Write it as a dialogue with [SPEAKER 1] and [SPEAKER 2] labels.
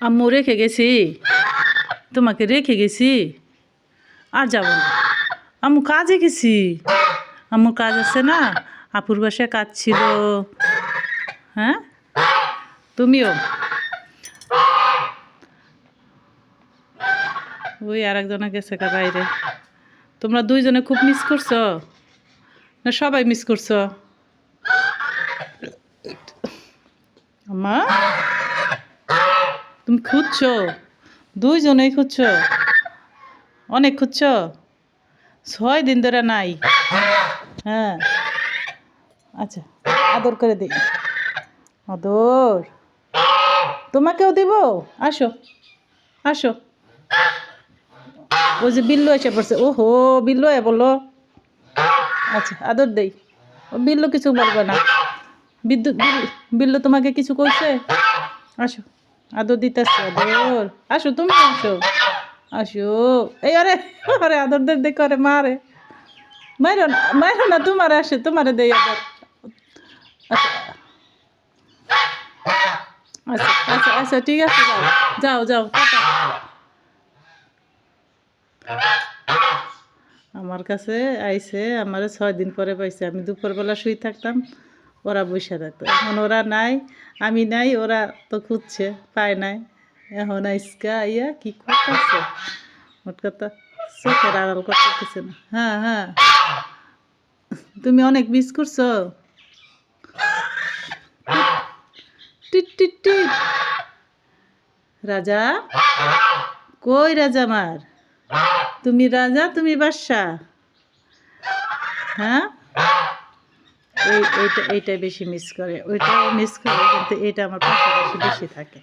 [SPEAKER 1] আম্মু রেখে গেছি, তোমাকে রেখে গেছি, আর যাব না। আম্মু কাজে গেছি, আম্মুর কাজ আছে না, আপুর বাসায় কাজ ছিল। হ্যাঁ, তুমিও ওই আর একজনে গেছে কা বাইরে। তোমরা দুইজনে খুব মিস করছো না, সবাই মিস করছো? আম্মা তুমি খুঁজছো, দুইজনেই খুঁজছো, অনেক খুঁজছো, 6 দিন ধরে নাই। হ্যাঁ, আচ্ছা, আদর করে দিই, আদর তোমাকেও দিব। আসো, আসো। ওই যে বিল্লু এসে পড়ছে, ওহো বিল্লু বললো। আচ্ছা, আদর দেই। ও বিল্লু কিছু বলবে না। বিদ্যুৎ বিল্লু তোমাকে কিছু কইছে? আসো, আদর দিতেছে, আদর। আসো, তুমি আসো, আসো। এই আরে, আরে আদর দে, দেখো আরে মারে, মারো না, মারো না, তোমারে আসে, তোমারে দেই আদর। আচ্ছা, আচ্ছা, আচ্ছা, আচ্ছা, ঠিক আছে, যাও, যাও, যাও, টাটা। আমার কাছে আইসে, আমার 6 দিন পরে পাইছে। আমি দুপুরবেলা শুই থাকতাম, ওরা বসে থাকতো। এখন ওরা নাই, আমি নাই, ওরা তো খুঁজছে, পায় নাই। এখন আইসকা ইয়া কি করতেছে, মোট কথা চোখের আড়াল করতেছে না। হ্যাঁ, হ্যাঁ, তুমি অনেক মিস করছো। টিট টিট টিট। রাজা কই, রাজা আমার, তুমি রাজা, তুমি বাদশা। হ্যাঁ, এইটা বেশি মিস করে, ওইটাও মিস করে, কিন্তু এটা আমার পাশাপাশি বেশি থাকে।